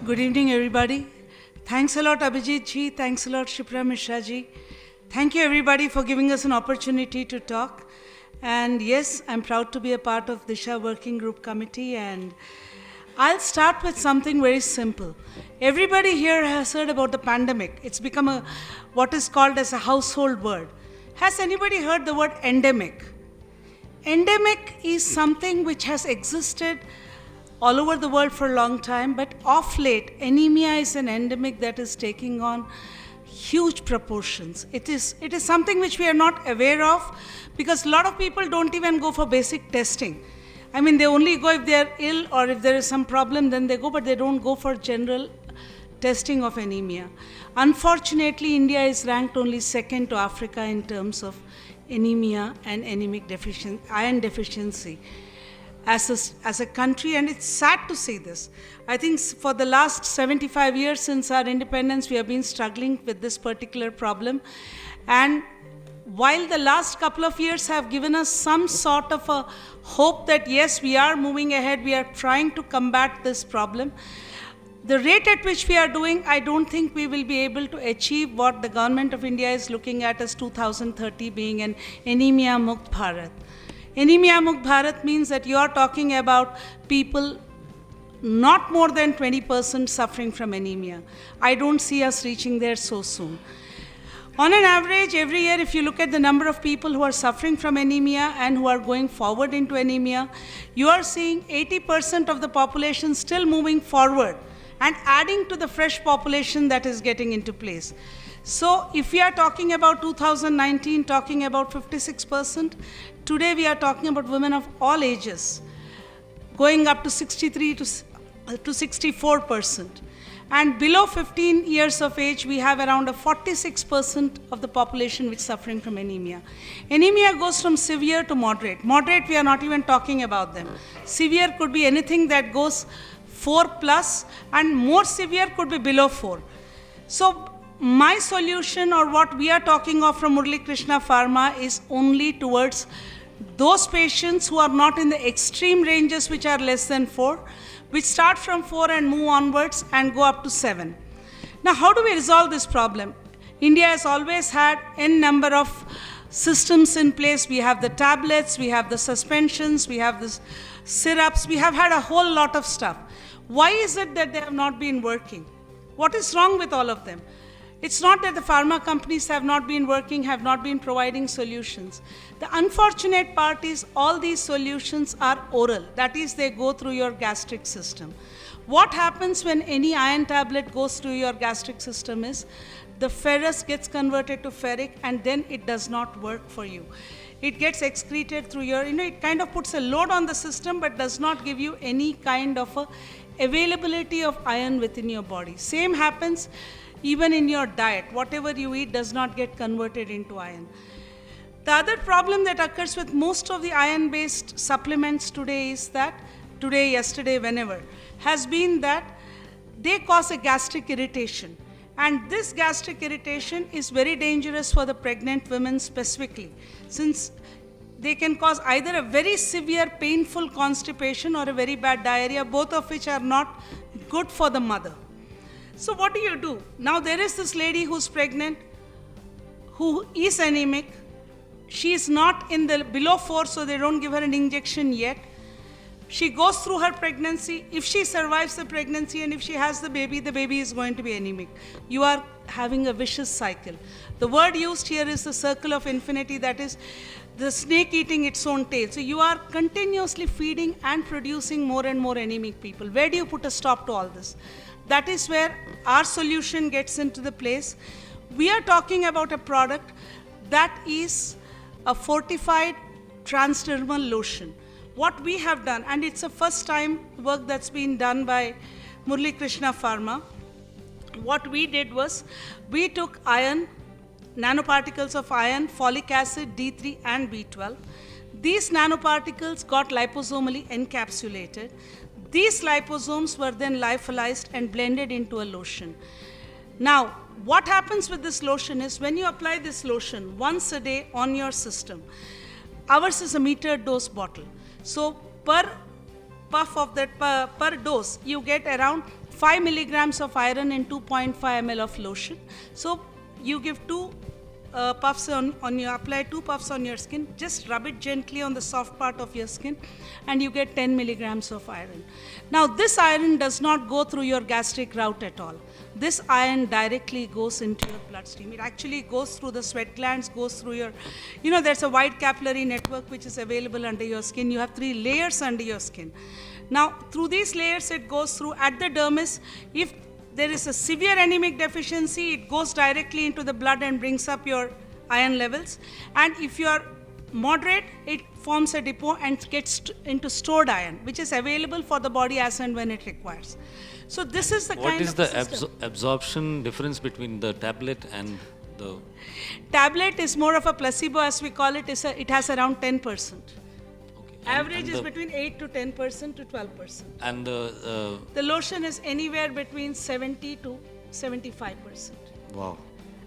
Good evening, everybody. Thanks a lot, Abhijit ji. Thanks a lot, Shipra Mishra ji. Thank you, everybody, for giving us an opportunity to talk. And yes, I'm proud to be a part of Disha Working Group Committee. And I'll start with something very simple. Everybody here has heard about the pandemic. It's become what is called as a household word. Has anybody heard the word endemic? Endemic is something which has existed all over the world for a long time, but of late, anemia is an endemic that is taking on huge proportions. It is something which we are not aware of because a lot of people don't even go for basic testing. I mean, they only go if they are ill or if there is some problem, then they go, but they don't go for general testing of anemia. Unfortunately, India is ranked only second to Africa in terms of anemia and iron deficiency as a country, and it's sad to see this. I think for the last 75 years since our independence, we have been struggling with this particular problem. And while the last couple of years have given us some sort of a hope that yes, we are moving ahead, we are trying to combat this problem, the rate at which we are doing, I don't think we will be able to achieve what the government of India is looking at as 2030 being an anemia Mukt Bharat. Anemia Mukt Bharat means that you are talking about people not more than 20% suffering from anemia. I don't see us reaching there so soon. On an average, every year, if you look at the number of people who are suffering from anemia and who are going forward into anemia, you are seeing 80% of the population still moving forward and adding to the fresh population that is getting into place. So if we are talking about 2019, talking about 56%, today we are talking about women of all ages, going up to 63 to 64%. And below 15 years of age, we have around a 46% of the population which is suffering from anemia. Anemia goes from severe to moderate. Moderate, we are not even talking about them. Severe could be anything that goes 4 plus, and more severe could be below 4. So my solution, or what we are talking of from Murali Krishna Pharma, is only towards those patients who are not in the extreme ranges which are less than 4, which start from 4 and move onwards and go up to 7. Now, how do we resolve this problem? India has always had n number of systems in place. We have the tablets, we have the suspensions, we have the syrups, we have had a whole lot of stuff. Why is it that they have not been working? What is wrong with all of them? It's not that the pharma companies have not been working, have not been providing solutions. The unfortunate part is all these solutions are oral. That is, they go through your gastric system. What happens when any iron tablet goes through your gastric system is the ferrous gets converted to ferric, and then it does not work for you. It gets excreted through your, it kind of puts a load on the system but does not give you any kind of a availability of iron within your body. Same happens even in your diet. Whatever you eat does not get converted into iron. The other problem that occurs with most of the iron-based supplements today is that, today, yesterday, whenever, has been that they cause a gastric irritation. And this gastric irritation is very dangerous for the pregnant women specifically, since they can cause either a very severe painful constipation or a very bad diarrhea, both of which are not good for the mother. So what do you do? Now there is this lady who's pregnant, who is anemic. She is not in the below 4, so they don't give her an injection yet. She goes through her pregnancy. If she survives the pregnancy and if she has the baby is going to be anemic. You are having a vicious cycle. The word used here is the circle of infinity, that is the snake eating its own tail. So you are continuously feeding and producing more and more anemic people. Where do you put a stop to all this? That is where our solution gets into the place. We are talking about a product that is a fortified transdermal lotion. What we have done, and it's a first time work that's been done by Murali Krishna Pharma, what we did was, we took iron, nanoparticles of iron, folic acid, D3 and B12. These nanoparticles got liposomally encapsulated. These liposomes were then lyophilized and blended into a lotion. Now, what happens with this lotion is, when you apply this lotion once a day on your system, ours is a metered dose bottle. So per puff of that, per dose, you get around 5 milligrams of iron in 2.5 ml of lotion. So you give puffs apply 2 puffs on your skin, just rub it gently on the soft part of your skin, and you get 10 milligrams of iron. Now this iron does not go through your gastric route at all. This iron directly goes into your bloodstream. It actually goes through the sweat glands, goes through your, there's a wide capillary network which is available under your skin. You have 3 layers under your skin. Now through these layers it goes through at the dermis. If there is a severe anemic deficiency, it goes directly into the blood and brings up your iron levels. And if you are moderate, it forms a depot and gets into stored iron, which is available for the body as and when it requires. So this is the kind of system. What is the absorption difference between the tablet and the... Tablet is more of a placebo, as we call it. It has around 10%. Average is between 8 to 10% to 12%. And the lotion is anywhere between 70 to 75%. Wow.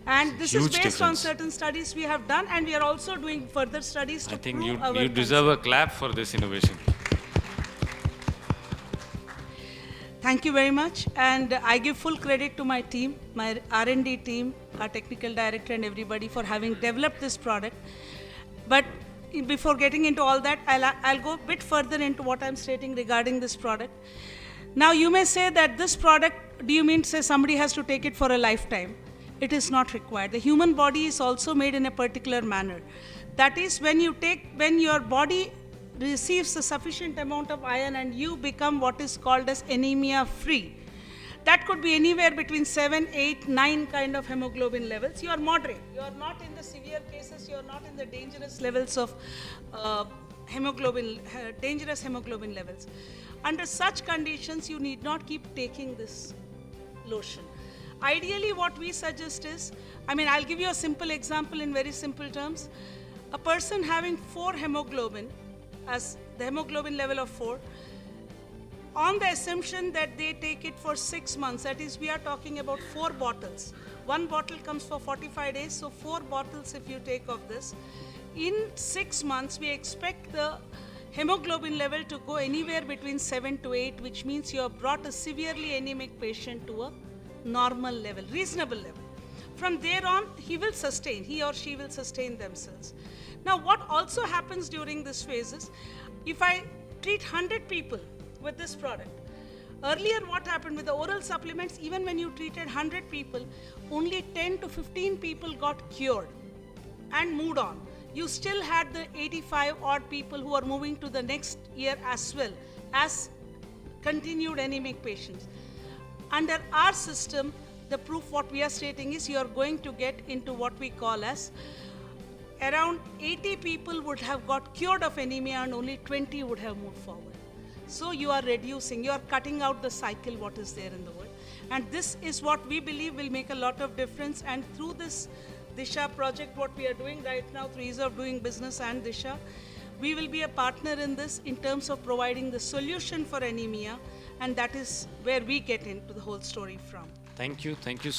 And this is based on certain studies we have done, and we are also doing further studies to prove our concept. I think you deserve a clap for this innovation. Thank you very much, and I give full credit to my team, my R&D team, our technical director and everybody for having developed this product. But before getting into all that, I'll go a bit further into what I'm stating regarding this product. Now you may say that this product, do you mean to say somebody has to take it for a lifetime? It is not required. The human body is also made in a particular manner. That is, when your body receives a sufficient amount of iron and you become what is called as anemia free. That could be anywhere between 7, 8, 9 kind of hemoglobin levels. You are moderate. You are not in the severe cases. You are not in the dangerous levels of dangerous hemoglobin levels. Under such conditions, you need not keep taking this lotion. Ideally, what we suggest is, I'll give you a simple example in very simple terms. A person having 4 hemoglobin, as the hemoglobin level of 4, on the assumption that they take it for 6 months, that is, we are talking about 4 bottles. 1 bottle comes for 45 days, so 4 bottles if you take of this. In 6 months, we expect the hemoglobin level to go anywhere between 7 to 8, which means you have brought a severely anemic patient to a normal level, reasonable level. From there on, he or she will sustain themselves. Now, what also happens during this phase is, if I treat 100 people with this product, earlier what happened with the oral supplements, even when you treated 100 people, only 10 to 15 people got cured and moved on. You still had the 85 odd people who are moving to the next year as well as continued anemic patients. Under our system, the proof what we are stating is you are going to get into what we call as around 80 people would have got cured of anemia and only 20 would have moved forward. So you are reducing, you are cutting out the cycle what is there in the world. And this is what we believe will make a lot of difference. And through this Disha project, what we are doing right now through Ease of Doing Business and Disha, we will be a partner in this in terms of providing the solution for anemia. And that is where we get into the whole story from. Thank you. Thank you.